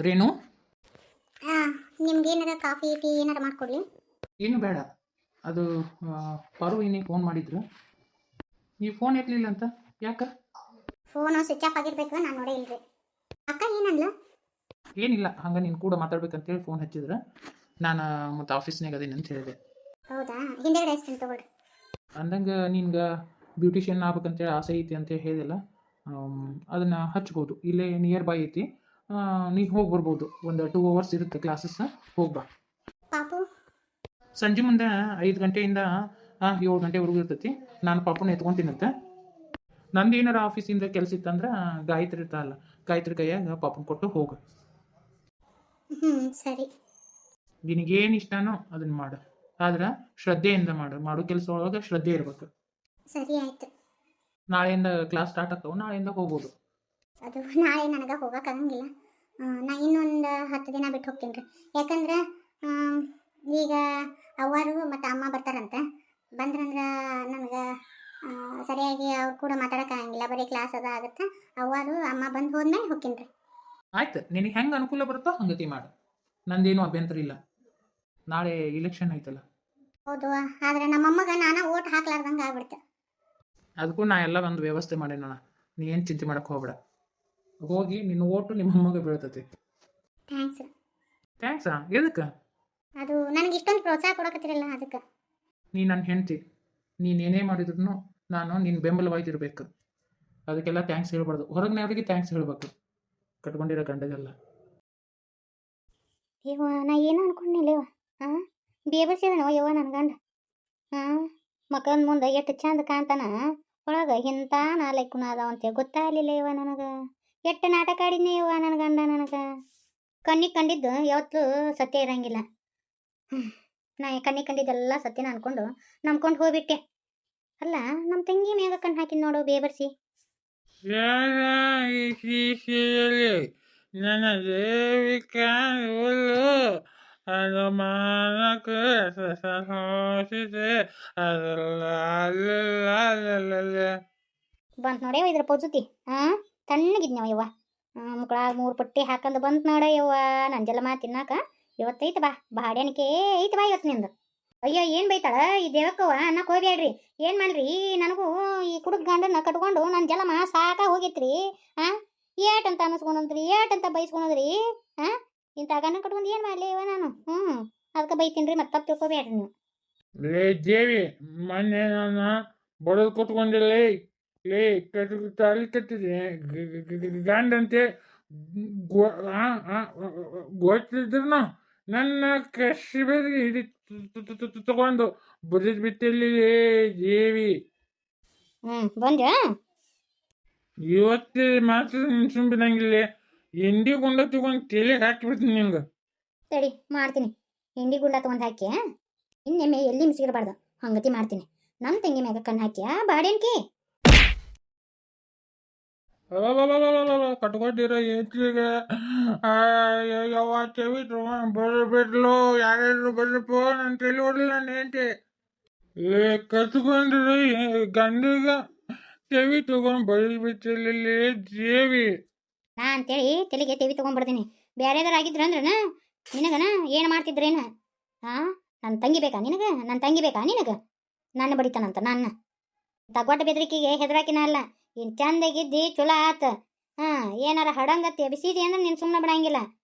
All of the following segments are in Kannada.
ರೇಣು, ನಿಮ್ಗೆ ಏನಾರ ಕಾಫಿ ಟೀ ಏನಾರ ಮಾಡ್ಕೊಡ್ಲಿ? ಏನು ಬೇಡ. ಅದು ಪಾರು ಇನ್ನಿಗೆ ಫೋನ್ ಮಾಡಿದ್ರು, ನೀವು ಫೋನ್ ಎತ್ತಲಿಲ್ಲ ಅಂತ ಯಾಕೆ? ಫೋನು ಸ್ವಿಚ್ ಆಫ್ ಆಗಿರ್ಬೇಕು, ನಾನು ನೋಡೇ ಇಲ್ರಿ. ಅಕ್ಕ ಏನಂದ್ಲ? ಏನಿಲ್ಲ, ಹಂಗೆ ನೀನು ಕೂಡ ಮಾತಾಡ್ಬೇಕಂತೇಳಿ ಫೋನ್ ಹಚ್ಚಿದ್ರೆ ನಾನು ಮತ್ತು ಆಫೀಸ್ನಾಗ ಅದೀನಿ ಅಂತ ಹೇಳಿದೆ. ಹೌದಾ, ಹಿಂದೆಗಡೆ ಎಸ್ತೀನಿ ತಗೊಳ್ರಿ. ಅಂದಂಗೆ ನಿನ್ಗೆ ಬ್ಯೂಟಿಷಿಯನ್ ಆಗ್ಬೇಕಂತೇಳಿ ಆಸೆ ಐತಿ ಅಂತ ಹೇಳಿಲ್ಲ, ಅದನ್ನು ಹಚ್ಬೋದು. ಇಲ್ಲೇ ನಿಯರ್ ಬೈ ಐತಿ, ನೀನು ಹೋಗಿ ಬರ್ಬೋದು. ಒಂದು 2 hours ಇರುತ್ತೆ ಕ್ಲಾಸಸ್, ಹೋಗ್ಬಾ. ಪಾಪು ಸಂಜೆ ಮುಂದೆ 5 ಗಂಟೆಯಿಂದ 7 ಗಂಟೆವರೆಗೂ ಇರ್ತೈತಿ. ನಾನು ಪಾಪನ ಎತ್ಕೊಂತೀನಂತೆ. ನಂದು ಏನಾರ ಆಫೀಸಿಂದ ಕೆಲಸ ಇತ್ತಂದ್ರೆ ಗಾಯತ್ರಿ ಇರ್ತಾರಲ್ಲ, ಗಾಯತ್ರಿ ಕೈಯಾಗ ಪಾಪನ ಕೊಟ್ಟು ಹೋಗು. ಸರಿ. ನಿನಗೇನು ಇಷ್ಟನೋ ಅದನ್ನು ಮಾಡು, ಆದ್ರೆ ಶ್ರದ್ಧೆಯಿಂದ ಮಾಡೋ ಕೆಲಸ ಒಳಗೆ ಶ್ರದ್ಧೆ ಇರಬೇಕು. ಸರಿ ಆಯ್ತು. ನಾಳೆಯಿಂದ ಕ್ಲಾಸ್ ಸ್ಟಾರ್ಟ್ ಆಗ್ತಾವೆ, ನಾಳೆಯಿಂದ ಹೋಗ್ಬೋದು. ಅದು ನಾಳೆ ನನಗೆ ಹೋಗೋಕ್ಕಾಗಂಗಿಲ್ಲ. ನಾ ಇನ್ನೊಂದು 10 ದಿನ ಬಿಟ್ಟು ಹೋಗ್ತೀನಿ ರೀ. ಯಾಕಂದ್ರೆ ಈಗ ಅವ್ವರು ಮತ್ತು ಅಮ್ಮ ಬರ್ತಾರಂತೆ. ಬಂದ್ರಂದ್ರೆ ನನಗೆ ಸರಿಯಾಗಿ ಅವ್ರು ಕೂಡ ಮಾತಾಡೋಕ್ಕಾಗಂಗಿಲ್ಲ, ಬರೀ ಕ್ಲಾಸ್ ಅದ ಆಗುತ್ತೆ. ಅವ್ವರು ಅಮ್ಮ ಬಂದು ಹೋದ್ಮೇಲೆ ಹೋಗ್ತೀನಿ ರೀ. ಆಯ್ತು, ನಿನಗೆ ಹೆಂಗೆ ಅನುಕೂಲ ಬರುತ್ತೋ ಹಂಗತಿ ಮಾಡು, ನಂದೇನು ಅಭ್ಯಂತರ ಇಲ್ಲ. ನಾಳೆ ಇಲೆಕ್ಷನ್ ಆಯ್ತಲ್ಲ. ಹೌದು, ಆದರೆ ನಮ್ಮಮ್ಮಗೆ ನಾನು ಓಟ್ ಹಾಕ್ಲಾರ್ದಂಗೆ ಆಗ್ಬಿಡ್ತೆ. ಅದಕ್ಕೂ ನಾ ಎಲ್ಲ ಒಂದು ವ್ಯವಸ್ಥೆ ಮಾಡೇನಣ್ಣ, ನೀ ಏನು ಚಿಂತೆ ಮಾಡೋಕ್ಕೆ ಹೋಗ್ಬೇಡ. ಹೋಗಿ ನಿನ್ನ ಓಟು ನಿಮ್ಮ ಅಮ್ಮಗೆ ಬೀಳ್ತೈತಿ. ಥ್ಯಾಂಕ್ಸ್. ಥ್ಯಾಂಕ್ಸಾ? ಎದಕ್ಕೆ? ಅದು ನನಗೆ ಇಷ್ಟೊಂದು ಪ್ರೋತ್ಸಾಹ ಕೊಡಕತ್ತಿರಲ್ಲ ಅದಕ್ಕೆ. ನೀ ನನ್ನ ಹೆಂಡ್ತಿ, ನೀನು ಏನೇ ಮಾಡಿದ್ರು ನಾನು ನಿನ್ನ ಬೆಂಬಲವಾಗಿರ್ಬೇಕು. ಅದಕ್ಕೆಲ್ಲ ಥ್ಯಾಂಕ್ಸ್ ಹೇಳ್ಬಾರ್ದು, ಹೊರಗಿನವ್ರಿಗೆ ಥ್ಯಾಂಕ್ಸ್ ಹೇಳ್ಬೇಕು, ಕಟ್ಕೊಂಡಿರೋ ಗಂಡಗೆಲ್ಲ. ಇವ ನಾ ಏನು ಅನ್ಕೊಂಡಿಲ್ಲ ಇವ. ಬೇಬರ್ಸಿದನೋ ಯವ್ವ ನನ್ನ ಗಂಡ. ಮಕ್ಕಳ ಮುಂದೆ ಎಷ್ಟು ಚಂದ ಕಾಣ್ತಾನ, ಒಳಗೆ ಇಂಥ ನಾಲ್ಕು ಅದಾವ ಅಂತೇಳಿ ಗೊತ್ತಾಗಲಿಲ್ಲ ಇವ ನನಗೆ. ಎಷ್ಟು ನಾಟಕ ಆಡಿದ್ನೇ ಇವ ನನ್ನ ಗಂಡ ನನಗೆ. ಕಣ್ಣಿಗೆ ಕಂಡಿದ್ದು ಯಾವತ್ತೂ ಸತ್ಯ ಇರಂಗಿಲ್ಲ. ನಾ ಕಣ್ಣಿಗೆ ಕಂಡಿದ್ದೆಲ್ಲ ಸತ್ಯನ ಅನ್ಕೊಂಡು ನಂಬ್ಕೊಂಡು ಹೋಗ್ಬಿಟ್ಟೆ. ಅಲ್ಲ, ನಮ್ಮ ತಂಗಿ ಮ್ಯಾಗ ಕಣ್ಣು ಹಾಕಿದ್ ನೋಡು ಬೇಬರ್ಸಿ. ನನ್ನ ಬಂತು ನೋಡ್ಯವ ಇದ್ರ ಪೊಜುತಿ. ತಣ್ಣಗಿದ್ನವ ಯವ್ವ. ಮುಕ್ಕಳಾಗ 3 ಪಟ್ಟಿ ಹಾಕಂದು ಬಂತು ನೋಡ ಯವ್ವ. ನನ್ನ ಜಲಮ ತಿನ್ನಾಕ ಇವತ್ತೈತೆ ಬಾ, ಬಾಡ್ಯಾನಿಕೆ ಐತೆ ಬಾ ಇವತ್ತು ನಿಂದು. ಅಯ್ಯೋ ಏನು ಬೈತಾಳ ಈ ದೇವಕ್ಕವ ಅನ್ನಕ್ಕೆ ಹೋಗ್ಬೇಡ್ರಿ. ಏನು ಮಾಡ್ರಿ, ನನಗೂ ಈ ಕುಡುಕ್ ಗಂಡನ್ನ ಕಟ್ಕೊಂಡು ನನ್ನ ಜಲಮ ಸಾಕ ಹೋಗಿತ್ರಿ. ಏಟಂತ ಅನ್ನಿಸ್ಕೊಂಡ್ರಿ, ಏಟಂತ ಬೈಸ್ಕೊಂಡ್ರಿ. ಇಂಥ ಗಂಡ ಕಟ್ಕೊಂಡು ಏನು ಮಾಡಲಿ ಇವ ನಾನು? ಅದಕ್ಕೆ ಬೈತೀನಿ ರೀ, ಮತ್ತೆ ತಪ್ಪು ತಿಳ್ಕೊಬೇಡ್ರಿ ನೀವು. ಲೇ ದೇವಿ, ಮೊನ್ನೆ ನಾನು ಬಡದು ಕೊಟ್ಕೊಂಡಿಲ್ಲ. ಲೇ ತಾಳಿ ಕಟ್ಟಿದೆ ಗಂಡಂತೆ ಗೊತ್ತಿದ್ರು ನನ್ನ ಕಸಿ ಬೇರೆ ಹಿಡಿ ತಗೊಂಡು ಬುದಿದ್ ಬಿಟ್ಟಲ್ಲಿ ದೇವಿ. ಬಂದ ಇವತ್ತೇ ಮಾತ್ರ ಸುಂಬಿನಂಗಿಲ್ಲ. ಹಿಂಡಿ ಗುಂಡ ತಗೊಂಡು ತಲೆಗೆ ಹಾಕಿಬಿಡ್ತೀನಿ ನಿಂಗೆ. ಸರಿ ಮಾಡ್ತೀನಿ. ಹಿಂಡಿ ಗುಂಡ ತೊಗೊಂಡು ಹಾಕಿ ಇನ್ನೆಮ್ಮೆ ಎಲ್ಲಿ ಮಿಸಿಗಿರಬಾರ್ದು ಹಂಗತಿ ಮಾಡ್ತೀನಿ. ನಮ್ಮ ತಂಗಿ ಮ್ಯಾಗ ಕಣ್ಣು ಹಾಕಿ ಬಾಡೇನ್ಕಿ ಕಟ್ಕೊಟ್ಟಿರೋ ಹೆಚ್ಚಿಗೆ ಯಾವ ಚೆವಿ ತಗೊಂಡು ಬರ್ಬಿಟ್ಲು. ಯಾರ್ಯಾರು ಬರ್ರಪ್ಪ, ನನ್ನ ತಲೆ ಹೊಡ್ಲಿಲ್ಲ ನನ್ನ ಹೆಂಡತಿ. ಕಟ್ಕೊಂಡಿರೋ ಗಂಡಿಗ ಚೆವಿ ತಗೊಂಡು ಬರಿಬಿಟ್ಟಲ್ಲಿ ದೇವಿ. ನಾ ಅಂತೇಳಿ ತಲೆಗೆ ತೆವಿ ತೊಗೊಂಡ್ಬರ್ತೀನಿ. ಬೇರೆದಾರ ಆಗಿದ್ರು ಅಂದ್ರನ ನಿನಗನ ಏನು ಮಾಡ್ತಿದ್ರೇನ? ನನ್ನ ತಂಗಿ ಬೇಕಾ ನಿನಗೆ? ನನ್ನ ತಂಗಿ ಬೇಕಾ ನಿನಗೆ? ನನ್ನ ಬಡಿತಾನಂತ ನನ್ನ ತಗೊಟ್ಟ ಬೆದರಿಕೆಗೆ ಹೆದರಾಕಿನ ಅಲ್ಲ. ಇನ್ನು ಚಂದಾಗಿದ್ದಿ ಚಲೋ ಆತ. ಏನಾರ ಹಡಂಗತ್ತಿ ಬಿಸಿದಿ ಅಂದ್ರೆ ನೀನು ಸುಮ್ಮನೆ ಬಿಡಂಗಿಲ್ಲ,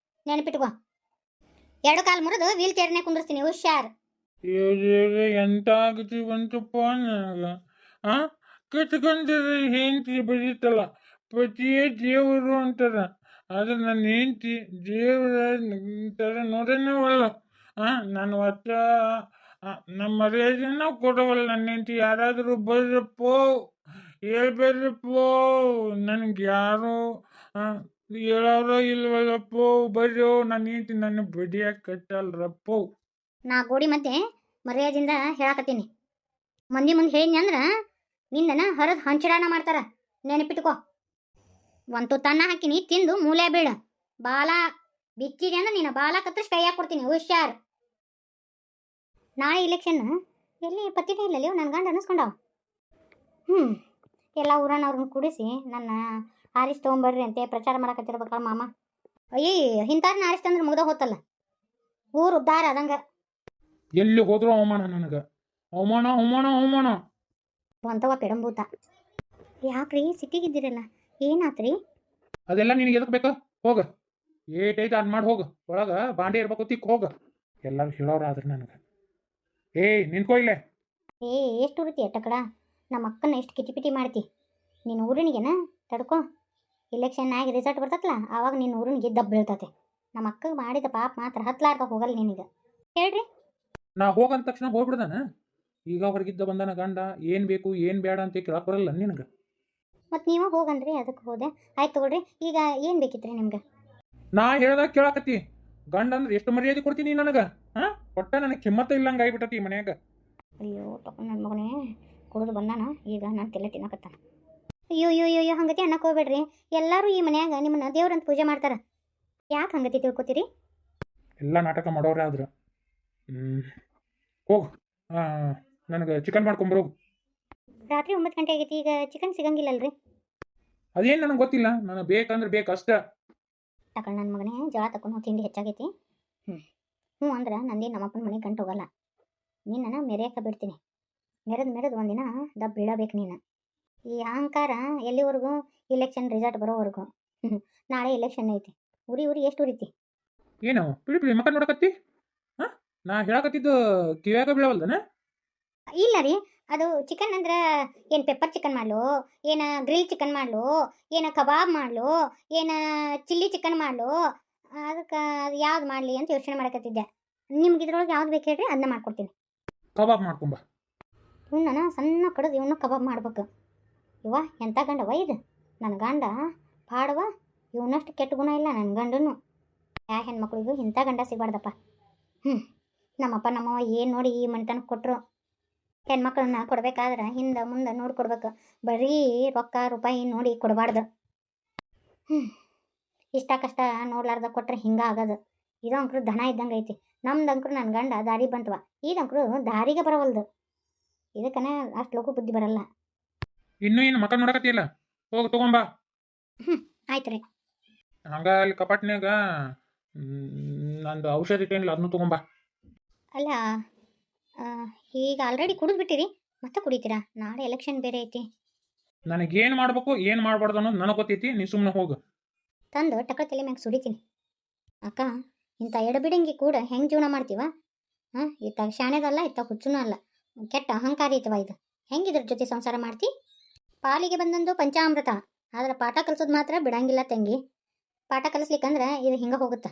ನೆನಪಿಟ್ಕೋ. 2 ಕಾಲು ಮುರಿದು ವೀಲ್ ಚೇರ್ನೇ ಕುಂದಿರ್ತೀನಿ, ಹುಷಾರ್. ಎಂತ ಆಗತಿ ಬಂತಪ್ಪ ನನಗ. ಕಟ್ಕೊಂಡಿರೋ ಹೆಂಡತಿ ಬರೀತಲ್ಲ, ಪತಿಯೇ ದೇವರು ಅಂತಾರ. ಆದ್ರೆ ನನ್ನ ಹೆಂಡತಿ ದೇವರ ಥರ ನೋಡೋಣವಲ್ಲ. ನಾನು ಒಟ್ಟ ನಮ್ಮ ಮರ್ಯಾದೆನ ಕೊಡವಲ್ಲ ನನ್ನ ಹೆಂಡತಿ. ಯಾರಾದರೂ ಬರ್ರಪ್ಪೋ, ಹೇಳ್ಬರ್ರಪ್ಪೋ, ನನಗೆ ಯಾರು ಹೇಳೋರೋ ಇಲ್ವಲ್ಲಪ್ಪೋ, ಬರ್ರೋ ನನ್ನ ಹೆಂಡತಿ ನನ್ನ ಬಡಿಯಾಕ ಕಟ್ಟಲ್ರಪ್ಪೋ. ನಾ ಗೋಡಿ ಮಧ್ಯೆ ಮರ್ಯಾದೆಯಿಂದ ಹೇಳಾಕತ್ತೀನಿ. ಮಂದಿ ಮುಂದೆ ಹೇಳಿದ್ನಿ ಅಂದ್ರೆ ನಿಂದನ ಹರಿದು ಹಂಚಿಡಾಣ ಮಾಡ್ತಾರ, ನೆನಪಿಟ್ಕೋ. ಒಂದು ತುತ್ತನ್ನ ಹಾಕಿನಿ ತಿಂದು ಮೂಲೆ ಬೀಳ. ಬಾಲ ಬಿಚ್ಚಿದೆ ಅಂದ್ರೆ ನೀನು ಬಾಲ ಕತ್ತರಿಸಿ ಕೈ ಹಾಕ್ಕೊಡ್ತೀನಿ, ಹುಷಾರ್. ನಾಳೆ ಇಲೆಕ್ಷನ್ ಎಲ್ಲಿ ಪತ್ತಿನೇ ಇಲ್ಲ ನನ್ನ ಗಂಡ ಅನ್ನಿಸ್ಕೊಂಡವ. ಎಲ್ಲ ಊರನ್ನವ್ರನ್ನ ಕೂಡಿಸಿ ನನ್ನ ಆರಿಸಿ ತೊಗೊಂಬರ್ರಿ ಅಂತ ಪ್ರಚಾರ ಮಾಡಕತ್ತಿರ್ಬೇಕಲ್ಲ ಮಾಮ. ಅಯ್ಯ ಇಂಥವ್ರನ್ನ ಆರಿಸ್ತಂದ್ರೆ ಮುಗ್ದ ಹೋತಲ್ಲ, ಊರು ಉದ್ಧಾರ ಆದಂಗ. ಎಲ್ಲಿ ಹೋದ್ರೂ ಅವಮಾನ ನನಗೆ, ಅವಮಾನ ಅವಮಾನ ಅವಮಾನ. ಅಂತವ ಪೆಡಂಬೂತ. ಯಾಕ್ರಿ ಸಿಟ್ಟಿಗಿದ್ದೀರಲ್ಲ, ಏನಾತ್ರಿ? ಅದೆಲ್ಲ ನಿನಗೆ ಎದಕ್ಕೆ ಬೇಕು? ಹೋಗ, ಏಟೈತೆ ಅದ್ ಮಾಡಿ ಹೋಗು. ಒಳಗೆ ಬಾಂಡೆ ಇರ್ಬೇಕು, ತಿಕ್ ಹೋಗ. ಎಲ್ಲರೂ ಹೇಳೋರಾದ್ರೆ ನನಗೆ. ಏಯ್ ನಿಂತ್ಕೋ ಇಲ್ಲೇ. ಎಷ್ಟು ಉರಿತಿ ಅಟ್ಟಕಡ, ನಮ್ಮ ಅಕ್ಕನ ಎಷ್ಟು ಕಿಟಿಪಿಟಿ ಮಾಡ್ತಿ. ನಿನ್ನ ಊರಿನಿಗೆನ ತಡ್ಕೊ, ಇಲೆಕ್ಷನ್ ಆಗಿ ರಿಸಲ್ಟ್ ಬರ್ತತಲ್ಲ ಆವಾಗ ನಿನ್ನ ಊರಿನಿಗೆ ದಬ್ಬ ಬೀಳ್ತತೆ. ನಮ್ಮ ಅಕ್ಕಗೆ ಮಾಡಿದ ಪಾಪ ಮಾತ್ರ ಹತ್ಲಾರ್ದ ಹೋಗಲ್ಲ ನಿನಗೆ. ಹೇಳ್ರಿ. ನಾ ಹೋಗಂದ ತಕ್ಷಣ ಹೋಗ್ಬಿಡ್ದಾನ. ಈಗ ಹೊರಗಿದ್ದ ಬಂದನ ಗಂಡ ಏನು ಬೇಕು ಏನು ಬೇಡ ಅಂತ ಕೇಳಕ್ಕೆ ಬರಲ್ಲ ನಿನಗೆ. ಮತ್ತು ನೀವು ಹೋಗಂದ್ರಿ ಅದಕ್ಕೆ ಹೋದೆ. ಆಯ್ತು ತಗೊಳ್ರಿ, ಈಗ ಏನು ಬೇಕಿತ್ತು ರೀ ನಿಮ್ಗೆ? ನಾ ಹೇಳ್ದಾಗ ಕೇಳಾಕತ್ತಿ. ಗಂಡ ಅಂದ್ರೆ ಎಷ್ಟು ಮರ್ಯಾದೆ ಕೊಡ್ತೀನಿ ನನಗೆ? ಹಾಂ, ಒಟ್ಟ ನನಗೆ ಕಿಮ್ಮತ್ತ ಇಲ್ಲಂಗೆ ಆಗ್ಬಿಟ್ಟತಿ ಮನ್ಯಾಗ. ಅಯ್ಯೋ ತಗೊಂಡು ನನ್ನ ಮಗನೇ ಕುಡಿದು ಬಂದಾನ, ಈಗ ನಾನು ತಲೆ ತಿನ್ನಕತ್ತಾನ. ಅಯ್ಯೋ ಅಯ್ಯೋ ಅಯ್ಯೋ ಹಂಗತಿ ಅನ್ನಕ್ಕೆ ಹೋಗ್ಬೇಡ್ರಿ. ಎಲ್ಲರೂ ಈ ಮನ್ಯಾಗ ನಿಮ್ಮನ್ನ ದೇವ್ರಂತ ಪೂಜೆ ಮಾಡ್ತಾರೆ. ಯಾಕೆ ಹಂಗತಿ ತಿಳ್ಕೊತೀರಿ? ಎಲ್ಲ ನಾಟಕ ಮಾಡೋರೇ ಆದ್ರೆ. ಹೋಗು, ನನಗೆ ಚಿಕನ್ ಮಾಡ್ಕೊಂಬರೋಗು. ರಾತ್ರಿ 9 ಗಂಟೆ ಆಗೈತಿ, ಈಗ ಚಿಕನ್ ಸಿಗಂಗಿಲ್ಲಲ್ರಿ? ಅದೇನು ನನಗೆ ಗೊತ್ತಿಲ್ಲ, ನನಗೆ ಬೇಕಂದ್ರೆ ಬೇಕು ಅಷ್ಟೇ. ತಗೊಂಡು ನನ್ನ ಮಗನೇ ಜಳ ತಗೊಂಡು ತಿಂಡಿ ಹೆಚ್ಚಾಗೈತಿ. ಹ್ಞೂ ಅಂದ್ರೆ ನಂದೇನು ನಮ್ಮಪ್ಪನ ಮನೆಗೆ ಗಂಟು ಹೋಗಲ್ಲ. ನಿನ್ನನ್ನು ಮೆರೆಯಕ್ಕೆ ಬಿಡ್ತೀನಿ. ಮೆರೆದು ಒಂದಿನ ದಬ್ಬ ಬೀಳಬೇಕು ನೀನು. ಈ ಅಹಂಕಾರ ಎಲ್ಲಿವರೆಗೂ? ಇಲೆಕ್ಷನ್ ರಿಸಲ್ಟ್ ಬರೋವರೆಗೂ. ನಾಳೆ ಇಲೆಕ್ಷನ್ ಐತಿ. ಉರಿ ಎಷ್ಟು ಉರಿತಿ? ಏನು ಪಿಳಿ ಮಕ್ಕ ನೋಡಕತ್ತಿ? ಹಾಂ, ನಾ ಹೇಳಕತ್ತಿದ್ದು ಕಿವ್ಯಾಗ ಬೀಳವಲ್ದನ? ಇಲ್ಲ ರೀ, ಅದು ಚಿಕನ್ ಅಂದ್ರೆ ಏನು ಪೆಪ್ಪರ್ ಚಿಕನ್ ಮಾಡಲು, ಏನು ಗ್ರಿಲ್ ಚಿಕನ್ ಮಾಡಲು, ಏನು ಕಬಾಬ್ ಮಾಡಲು, ಏನು ಚಿಲ್ಲಿ ಚಿಕನ್ ಮಾಡಲು, ಅದಕ್ಕೆ ಅದು ಯಾವ್ದು ಮಾಡಲಿ ಅಂತ ಯೋಚನೆ ಮಾಡಕತ್ತಿದ್ದೆ. ನಿಮ್ಗೆ ಇದ್ರೊಳಗೆ ಯಾವ್ದು ಬೇಕು ಹೇಳ್ರಿ, ಅದನ್ನ ಮಾಡ್ಕೊಡ್ತೀನಿ. ಕಬಾಬ್ ಮಾಡ್ಕೊಂಬ. ಇವನ್ನ ಸಣ್ಣ ಕಡದು ಇವನ್ನ ಕಬಾಬ್ ಮಾಡ್ಬೇಕು. ಇವ ಎಂಥ ಗಂಡವ ಇದು? ನನ್ನ ಗಂಡ ಪಾಡವ, ಇವನಷ್ಟು ಕೆಟ್ಟ ಗುಣ ಇಲ್ಲ ನನ್ನ ಗಂಡನು. ಯಾ ಹೆಣ್ಮಕ್ಳಿಗೂ ಇಂಥ ಗಂಡ ಸಿಗಬಾರ್ದಪ್ಪ. ನಮ್ಮಪ್ಪ ನಮ್ಮವ್ವ ಏನು ನೋಡಿ ಈ ಮನೆತನ ಕೊಟ್ಟರು. ಹೆಣ್ಮಕ್ಳನ್ನ ಕೊಡ್ಬೇಕಾದ್ರೆ ಹಿಂದೆ ಮುಂದೆ ನೋಡಿ ಕೊಡ್ಬೇಕು, ಬರೀ ರೊಕ್ಕ ರೂಪಾಯಿ ನೋಡಿ ಕೊಡಬಾರ್ದು. ಇಷ್ಟ ಕಷ್ಟ ನೋಡ್ಲಾರ್ದ ಕೊಟ್ರೆ ಹಿಂಗೆ ಆಗೋದು. ಇದು ಅಂಕರು ದನ ಇದ್ದಂಗೆ ಐತಿ. ನಮ್ದು ಅಂಕರು ನನ್ನ ಗಂಡ ದಾರಿ ಬಂತವ, ಇದಂಕರು ದಾರಿಗೆ ಬರವಲ್ದು. ಇದಕ್ಕನ ಅಷ್ಟು ಲೋಕ ಬುದ್ಧಿ ಬರಲ್ಲ. ಇನ್ನೂ ಏನು ಮಕ್ಕ ನೋಡಕತ್ತಿಯಲ್ಲ, ಹೋಗಿ ತಗೊಂಬಾ. ಆಯ್ತು ರೀ. ಹಂಗ ಅಲ್ಲಿ ಕಪಾಟ್ನ್ಯಾಗ ನಂದು ಔಷಧಿ ಇಟ್ಟೇನಿಲ್ಲ, ಅದನ್ನು ತಗೊಂಬಾ. ಅಲ್ಲ, ಈಗ ಆಲ್ರೆಡಿ ಕುಡಿದು ಬಿಟ್ಟಿರಿ, ಮತ್ತೆ ಕುಡಿತೀರಾ? ನಾಳೆ ಎಲೆಕ್ಷನ್ ಬೇರೆ ಐತಿ. ನನಗೇನು ಮಾಡ್ಬೇಕು ಏನು ಮಾಡಬಾರ್ದು ಅನ್ನೋದು ನನಗೆ ಗೊತ್ತೈತಿ. ನೀ ಸುಮ್ಮನೆ ಹೋಗು. ತಂದು ಟಕ್ಕ ತಲೆ ಮ್ಯಾಗ ಸುಡಿತೀನಿ. ಅಕ್ಕ, ಇಂಥ ಎಡಬಿಡಂಗಿ ಕೂಡ ಹೆಂಗೆ ಜೀವನ ಮಾಡ್ತೀವ? ಇತ್ತಾಗ ಶಾಣೆದಲ್ಲ, ಇತ್ತಾಗ ಹುಚ್ಚುನೂ ಅಲ್ಲ, ಕೆಟ್ಟ ಅಹಂಕಾರಿ ಐತವ ಇದು. ಹೆಂಗಿದ್ರ ಜೊತೆ ಸಂಸಾರ ಮಾಡ್ತಿ? ಪಾಲಿಗೆ ಬಂದಂದು ಪಂಚಾಮೃತ, ಆದ್ರೆ ಪಾಠ ಕಲಿಸೋದು ಮಾತ್ರ ಬಿಡಂಗಿಲ್ಲ ತಂಗಿ. ಪಾಠ ಕಲಿಸ್ಲಿಕ್ಕಂದ್ರೆ ಇದು ಹಿಂಗೆ ಹೋಗುತ್ತೆ.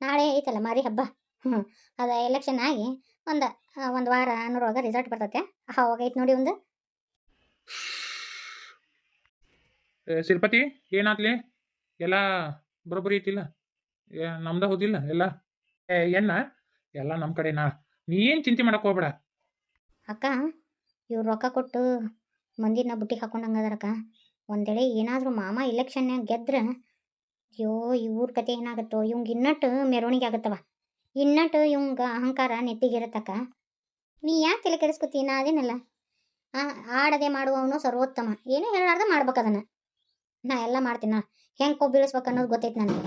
ನಾಳೆ ಐತಲ್ಲ ಮಾರಿ ಹಬ್ಬ, ಅದು ಎಲೆಕ್ಷನ್ ಆಗಿ ಒಂದು ವಾರ ಅನ್ನೋರೊಳಗೆ ರಿಸಲ್ಟ್ ಬರ್ತೈತೆ. ಅವಾಗೈತೆ ನೋಡಿ ಒಂದು. ಸಿರ್ಪತಿ ಏನಾಗ್ಲಿ? ಎಲ್ಲ ಬರೋಬ್ಬರಿ ಐತಿಲ್ಲ? ನಮ್ದ ಹೋದಿಲ್ಲ ಎಲ್ಲ? ಎಲ್ಲ ನಮ್ಮ ಕಡೆನಾ, ನೀ ಏನು ಚಿಂತೆ ಮಾಡಕ್ಕೆ ಹೋಗ್ಬೇಡ. ಅಕ್ಕ, ಇವ್ರು ರೊಕ್ಕ ಕೊಟ್ಟು ಮಂದಿನ ಬುಟ್ಟಿಗೆ ಹಾಕೊಂಡಂಗದಾರಕ್ಕ. ಒಂದೇಳೆ ಏನಾದರೂ ಮಾಮ ಇಲೆಕ್ಷನ್ಯಾಗ ಗೆದ್ರೆ, ಅಯ್ಯೋ ಇವ್ರ ಕತೆ ಏನಾಗುತ್ತೋ. ಇವಂಗೆ ಇನ್ನಟ್ಟು ಮೆರವಣಿಗೆ ಆಗುತ್ತವ, ಇನ್ನಟ್ಟು ಇವಂಗೆ ಅಹಂಕಾರ ನೆತ್ತಿಗಿರತ್ತಕ್ಕ. ನೀ ಯಾಕೆ ತಲೆ ಕೆಡಿಸ್ಕೊತೀನ? ಅದೇನಲ್ಲ, ಆಡದೆ ಮಾಡುವವನು ಸರ್ವೋತ್ತಮ. ಏನೂ ಹೇಳಾರ್ದ ಮಾಡ್ಬೇಕು ಅದನ್ನು. ನಾ ಎಲ್ಲ ಮಾಡ್ತೀನಿ. ಹೆಂಗೆ ಕೊಬ್ಬು ಬೀಳಿಸ್ಬೇಕು ಅನ್ನೋದು ಗೊತ್ತೈತೆ ನನಗೆ.